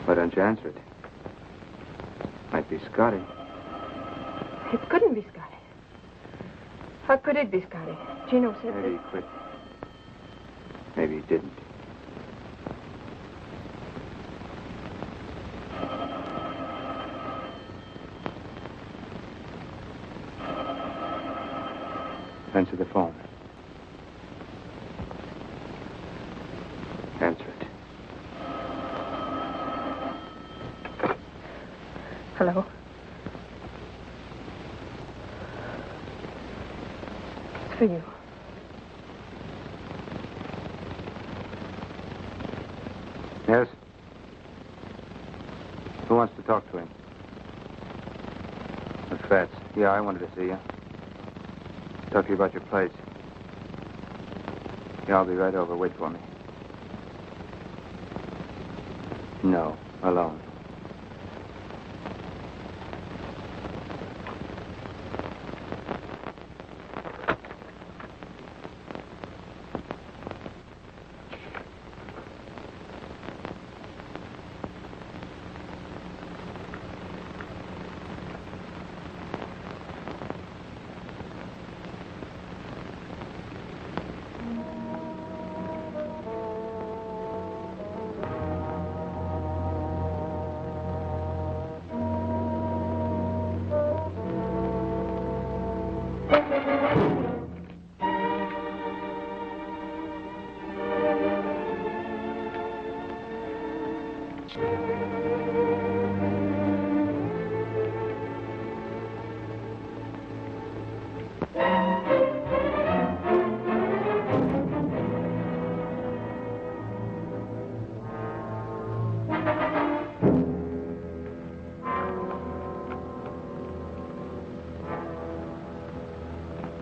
Why don't you answer it? Might be Scotty. It couldn't be Scotty. How could it be Scotty? Gino said Maybe he quit. Maybe he didn't. Answer the phone. Answer it. Hello? It's for you. Yes? Who wants to talk to him? The Fats. Yeah, I wanted to see you. Talk to you about your place. Yeah, I'll be right over. Wait for me. No, alone.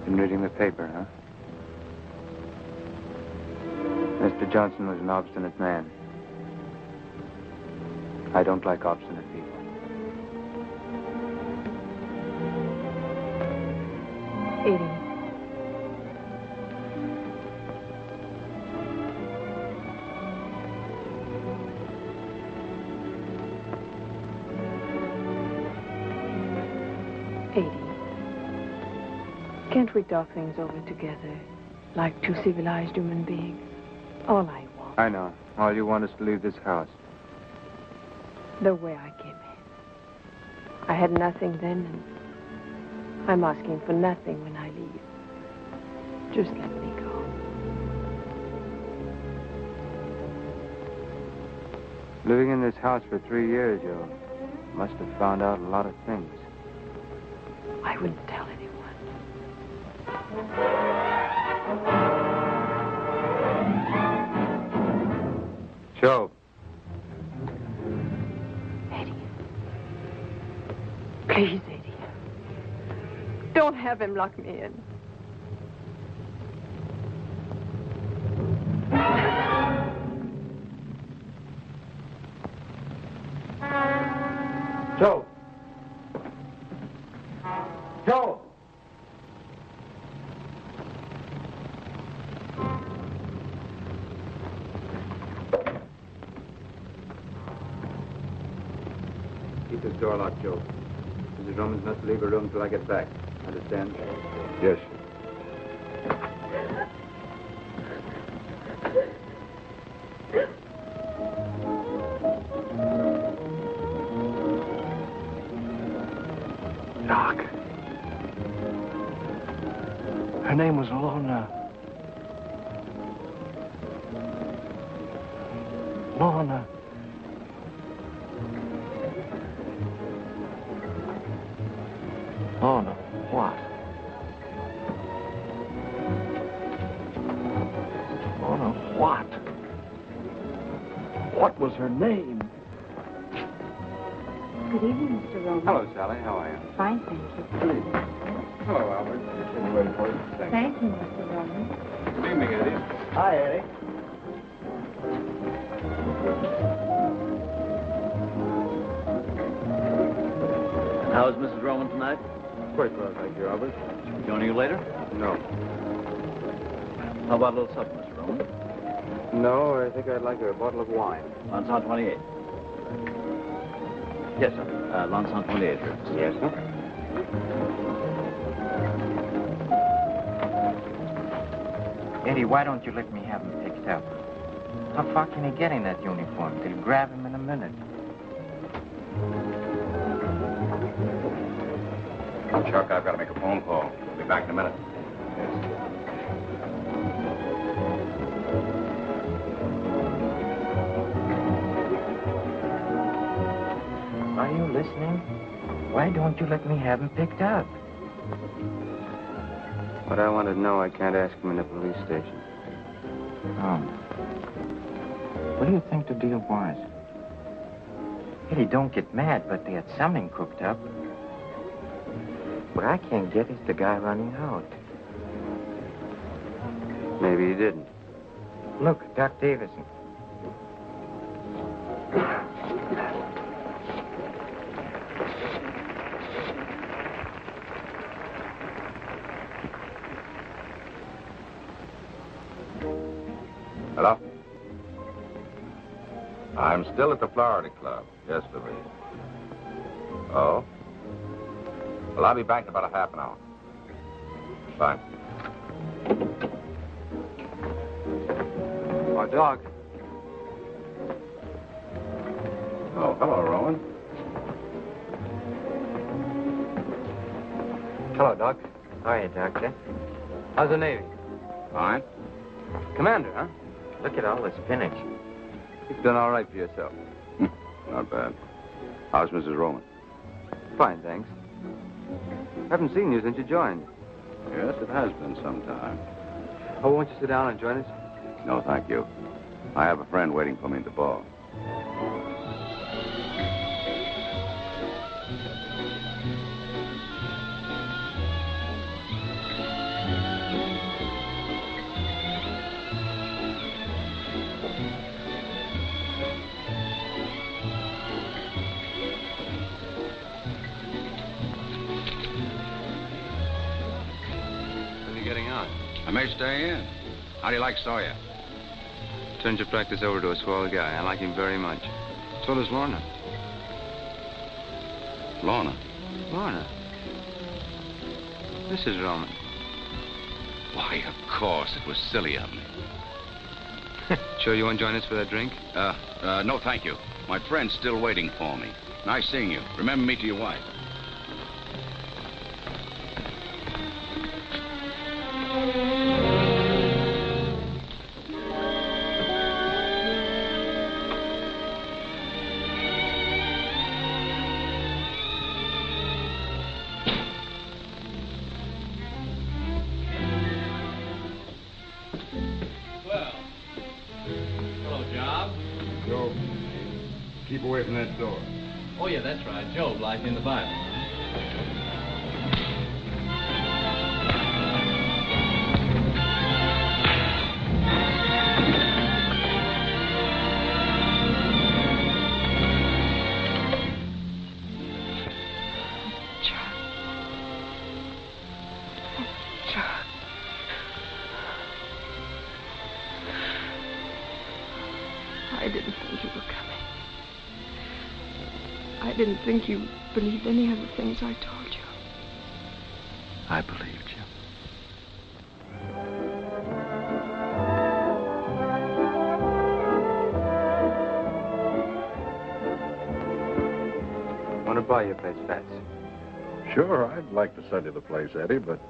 Been reading the paper, huh? Mr. Johnson was an obstinate man. I don't like obstinate people. Edie. Can't we talk things over together, like two civilized human beings? All I want. I know. All you want is to leave this house. The way I came in. I had nothing then, and I'm asking for nothing when I leave. Just let me go. Living in this house for 3 years, you must have found out a lot of things. I wouldn't tell anyone. Joe. Eddie. Please, Eddie. Don't have him lock me in. Joe. Joe. Keep this door locked, Joe. Mrs. Romans not to leave her room till I get back. Understand? Yes. Doc. Her name was Lorna. Lorna. Lorna, what? Lorna, what? What was her name? Good evening, Mr. Roman. Hello, Sally. How are you? Fine, thank you. Hello, Albert. Just been waiting for you. Thank you, Mr. Roman. Good evening, Eddie. Hi, Eddie. How's Mrs. Roman tonight? Quite well, thank you, Albert. Joining you later? No. How about a little supper, Mr. Roman? No, I think I'd like a bottle of wine. Lanson 28. Yes, sir. Lanson 28, sir. Yes, sir. Eddie, why don't you let me have him picked up? How far can he get in that uniform? They'll grab him in a minute. Chuck, I've got to make a phone call. I'll be back in a minute. Are you listening? Why don't you let me have him picked up? What I want to know, I can't ask him in the police station. Oh. What do you think the deal was? Eddie, don't get mad, but they had something cooked up. What I can't get is the guy running out. Maybe he didn't. Look, Doc Davison. Hello? I'm still at the Florida Club. Yes, Louise. Oh? Well, I'll be back in about a half an hour. Bye. Oh, Doc. Oh, hello, Rowan. Hello, Doc. How are you, Doctor? How's the Navy? Fine. Commander, huh? Look at all the spinach. You've done all right for yourself. Not bad. How's Mrs. Roman? Fine, thanks. Haven't seen you since you joined. Yes, it has been some time. Oh, won't you sit down and join us? No, thank you. I have a friend waiting for me at the bar. I may stay in. How do you like Sawyer? Turned your practice over to a swell guy. I like him very much. So does Lorna. Lorna? Lorna? Mrs. Roman. Why, of course. It was silly of me. Sure you won't join us for that drink? No, thank you. My friend's still waiting for me. Nice seeing you. Remember me to your wife. Keep away from that door. Oh, yeah, that's right. Job, like in the Bible. I didn't think you were coming. I didn't think you believed any of the things I told you. I believed you. Want to buy your place, Fats? Sure, I'd like to sell you the place, Eddie, but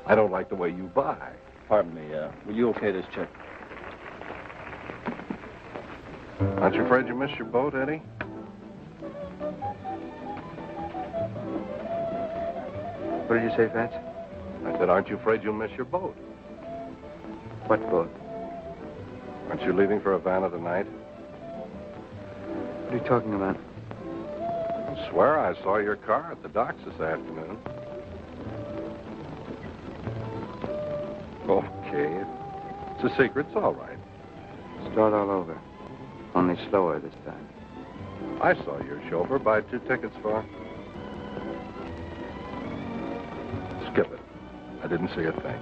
I don't like the way you buy. Pardon me, will you okay this check? Aren't you afraid you missed your boat, Eddie? What did you say, Fats? I said, aren't you afraid you'll miss your boat? What boat? Aren't you leaving for Havana tonight? What are you talking about? I swear I saw your car at the docks this afternoon. Okay. It's a secret. It's all right. Start all over. Only slower this time. I saw your chauffeur buy 2 tickets for I didn't see a thing.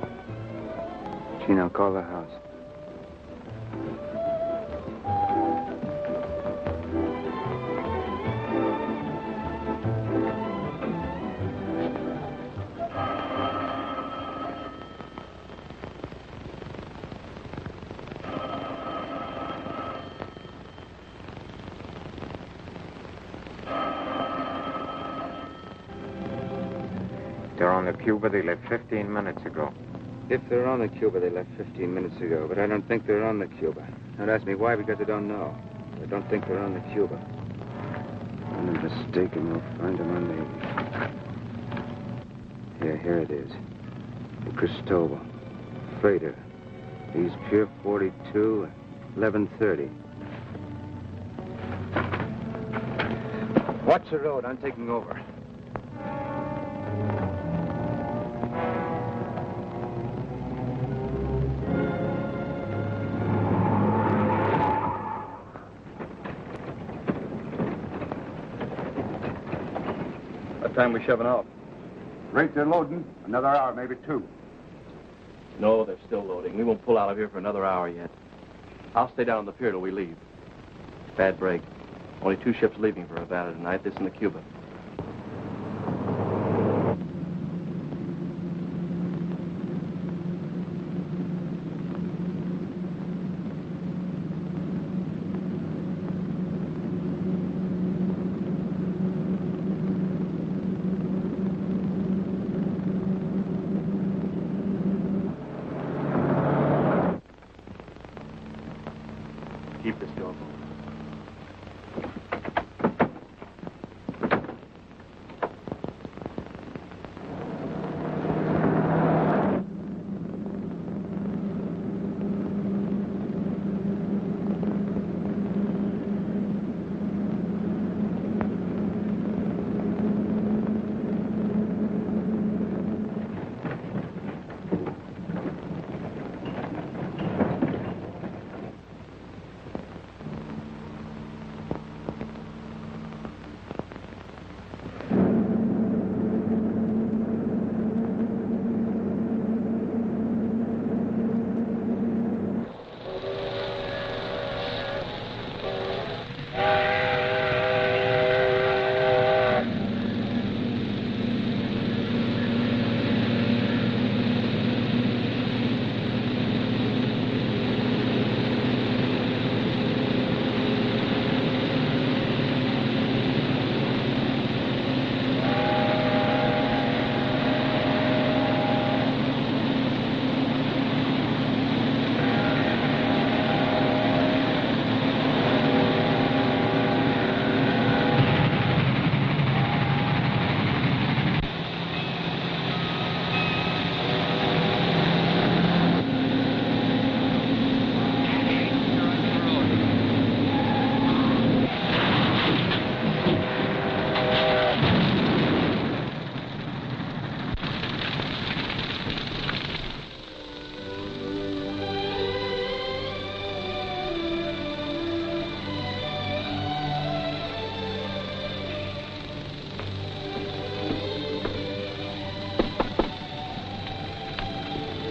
Gino, call the house. They're on the Cuba. They left 15 minutes ago. If they're on the Cuba, they left 15 minutes ago, but I don't think they're on the Cuba. Don't ask me why, because I don't know. I don't think they're on the Cuba. I'm mistaken. We'll find them on the... Yeah, here it is. The Cristobal. Freighter. East Pier 42, 11:30. Watch the road. I'm taking over. What time we shoving off? Rate they're loading. Another hour, maybe 2. No, they're still loading. We won't pull out of here for another hour yet. I'll stay down on the pier till we leave. Bad break. Only 2 ships leaving for Havana tonight, this and the Cuba. Keep this going.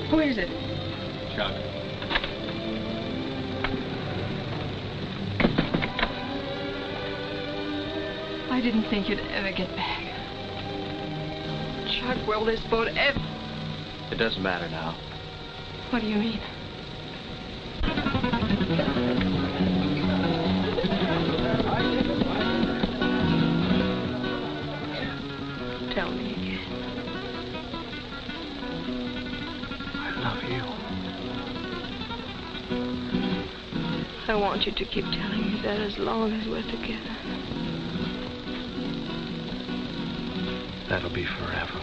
Who is it? Chuck. I didn't think you'd ever get back. Chuck, will this boat ever... It doesn't matter now. What do you mean? Tell me again. I love you. I want you to keep telling me that as long as we're together. That'll be forever.